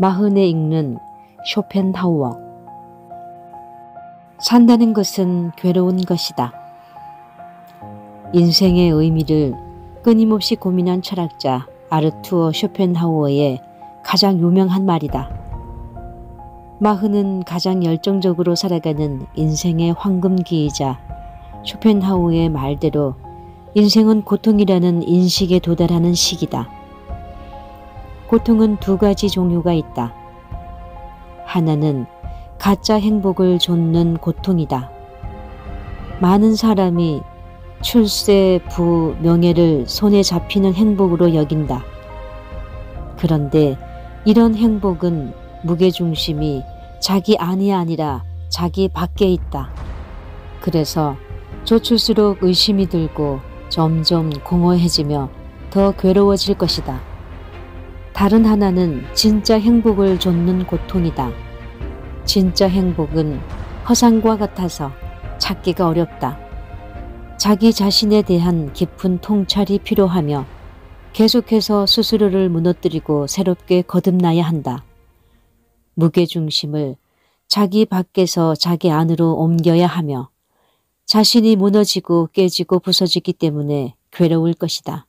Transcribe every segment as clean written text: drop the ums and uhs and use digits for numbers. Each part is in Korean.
마흔에 읽는 쇼펜하우어. 산다는 것은 괴로운 것이다. 인생의 의미를 끊임없이 고민한 철학자 아르투어 쇼펜하우어의 가장 유명한 말이다. 마흔은 가장 열정적으로 살아가는 인생의 황금기이자 쇼펜하우어의 말대로 인생은 고통이라는 인식에 도달하는 시기다. 고통은 두 가지 종류가 있다. 하나는 가짜 행복을 좇는 고통이다. 많은 사람이 출세, 부, 명예를 손에 잡히는 행복으로 여긴다. 그런데 이런 행복은 무게중심이 자기 안이 아니라 자기 밖에 있다. 그래서 좇을수록 의심이 들고 점점 공허해지며 더 괴로워질 것이다. 다른 하나는 진짜 행복을 좇는 고통이다. 진짜 행복은 허상과 같아서 찾기가 어렵다. 자기 자신에 대한 깊은 통찰이 필요하며 계속해서 스스로를 무너뜨리고 새롭게 거듭나야 한다. 무게중심을 자기 밖에서 자기 안으로 옮겨야 하며 자신이 무너지고 깨지고 부서지기 때문에 괴로울 것이다.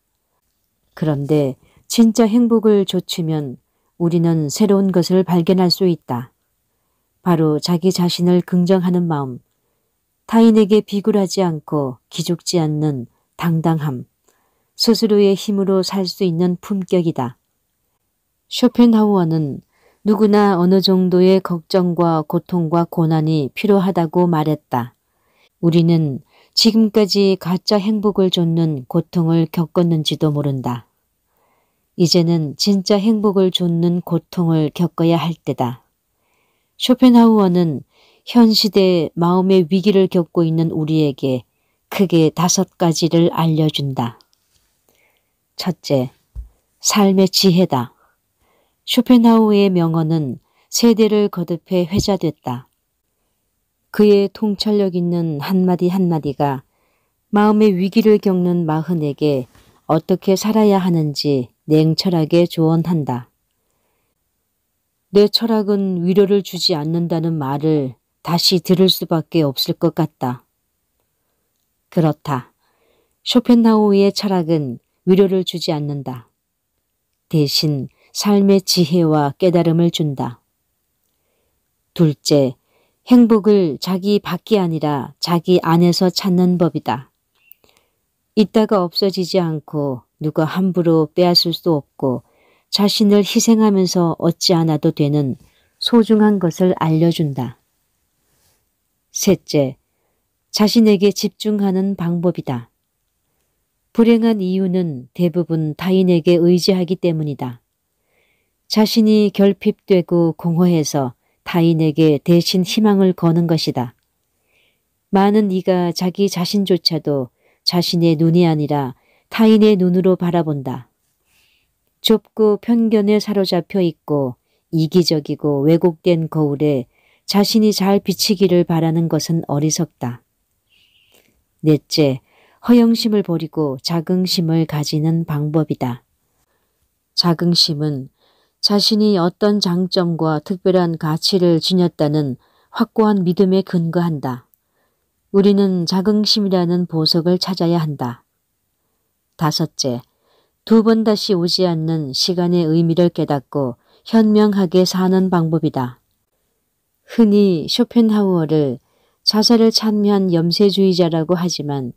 그런데 진짜 행복을 좇으면 우리는 새로운 것을 발견할 수 있다. 바로 자기 자신을 긍정하는 마음, 타인에게 비굴하지 않고 기죽지 않는 당당함, 스스로의 힘으로 살 수 있는 품격이다. 쇼펜하우어는 누구나 어느 정도의 걱정과 고통과 고난이 필요하다고 말했다. 우리는 지금까지 가짜 행복을 좇는 고통을 겪었는지도 모른다. 이제는 진짜 행복을 좇는 고통을 겪어야 할 때다. 쇼펜하우어는 현 시대의 마음의 위기를 겪고 있는 우리에게 크게 5가지를 알려준다. 첫째, 삶의 지혜다. 쇼펜하우어의 명언은 세대를 거듭해 회자됐다. 그의 통찰력 있는 한마디 한마디가 마음의 위기를 겪는 마흔에게 어떻게 살아야 하는지 냉철하게 조언한다. 내 철학은 위로를 주지 않는다는 말을 다시 들을 수밖에 없을 것 같다. 그렇다. 쇼펜하우어의 철학은 위로를 주지 않는다. 대신 삶의 지혜와 깨달음을 준다. 둘째, 행복을 자기 밖이 아니라 자기 안에서 찾는 법이다. 있다가 없어지지 않고 누가 함부로 빼앗을 수 없고 자신을 희생하면서 얻지 않아도 되는 소중한 것을 알려준다. 셋째, 자신에게 집중하는 방법이다. 불행한 이유는 대부분 타인에게 의지하기 때문이다. 자신이 결핍되고 공허해서 타인에게 대신 희망을 거는 것이다. 많은 이가 자기 자신조차도 자신의 눈이 아니라 타인의 눈으로 바라본다. 좁고 편견에 사로잡혀 있고 이기적이고 왜곡된 거울에 자신이 잘 비치기를 바라는 것은 어리석다. 넷째, 허영심을 버리고 자긍심을 가지는 방법이다. 자긍심은 자신이 어떤 장점과 특별한 가치를 지녔다는 확고한 믿음에 근거한다. 우리는 자긍심이라는 보석을 찾아야 한다. 다섯째, 2번 다시 오지 않는 시간의 의미를 깨닫고 현명하게 사는 방법이다. 흔히 쇼펜하우어를 자살을 찬미한 염세주의자라고 하지만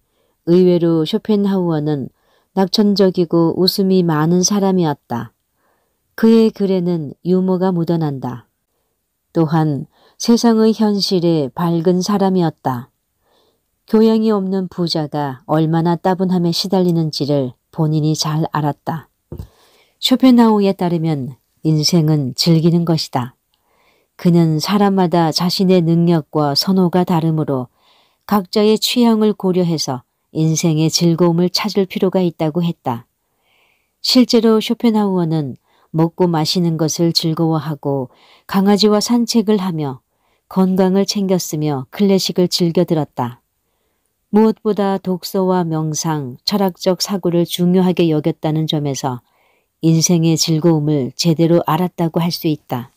의외로 쇼펜하우어는 낙천적이고 웃음이 많은 사람이었다. 그의 글에는 유머가 묻어난다. 또한 세상의 현실에 밝은 사람이었다. 교양이 없는 부자가 얼마나 따분함에 시달리는지를 본인이 잘 알았다. 쇼펜하우어에 따르면 인생은 즐기는 것이다. 그는 사람마다 자신의 능력과 선호가 다르므로 각자의 취향을 고려해서 인생의 즐거움을 찾을 필요가 있다고 했다. 실제로 쇼펜하우어는 먹고 마시는 것을 즐거워하고 강아지와 산책을 하며 건강을 챙겼으며 클래식을 즐겨 들었다. 무엇보다 독서와 명상, 철학적 사고를 중요하게 여겼다는 점에서 인생의 즐거움을 제대로 알았다고 할 수 있다.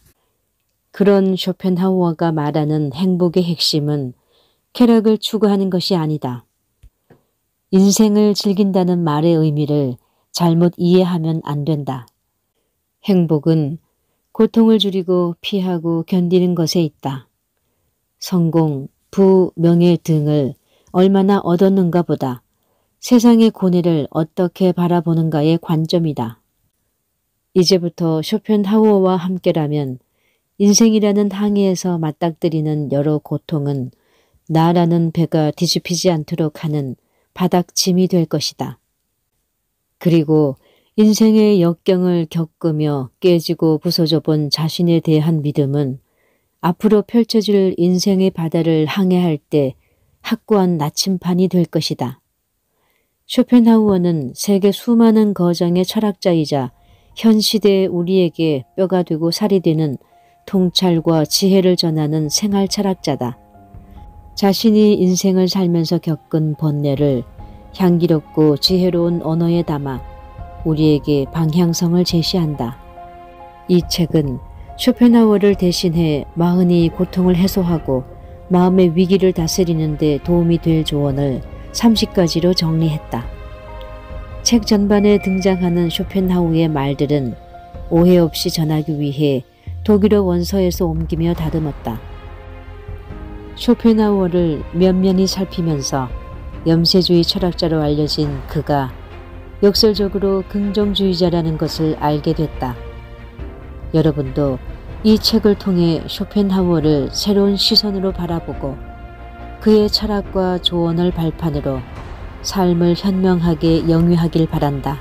그런 쇼펜하우어가 말하는 행복의 핵심은 쾌락을 추구하는 것이 아니다. 인생을 즐긴다는 말의 의미를 잘못 이해하면 안 된다. 행복은 고통을 줄이고 피하고 견디는 것에 있다. 성공, 부, 명예 등을 얼마나 얻었는가 보다 세상의 고뇌를 어떻게 바라보는가의 관점이다. 이제부터 쇼펜하우어와 함께라면 인생이라는 항해에서 맞닥뜨리는 여러 고통은 나라는 배가 뒤집히지 않도록 하는 바닥짐이 될 것이다. 그리고 인생의 역경을 겪으며 깨지고 부서져 본 자신에 대한 믿음은 앞으로 펼쳐질 인생의 바다를 항해할 때 확고한 나침판이 될 것이다. 쇼펜하우어는 세계 수많은 거장의 철학자이자 현 시대의 우리에게 뼈가 되고 살이 되는 통찰과 지혜를 전하는 생활 철학자다. 자신이 인생을 살면서 겪은 번뇌를 향기롭고 지혜로운 언어에 담아 우리에게 방향성을 제시한다. 이 책은 쇼펜하우어를 대신해 마흔이 고통을 해소하고 마음의 위기를 다스리는 데 도움이 될 조언을 30가지로 정리했다. 책 전반에 등장하는 쇼펜하우어의 말들은 오해 없이 전하기 위해 독일어 원서에서 옮기며 다듬었다. 쇼펜하우어를 면면히 살피면서 염세주의 철학자로 알려진 그가 역설적으로 긍정주의자라는 것을 알게 됐다. 여러분도 이 책을 통해 쇼펜하우어를 새로운 시선으로 바라보고 그의 철학과 조언을 발판으로 삶을 현명하게 영위하길 바란다.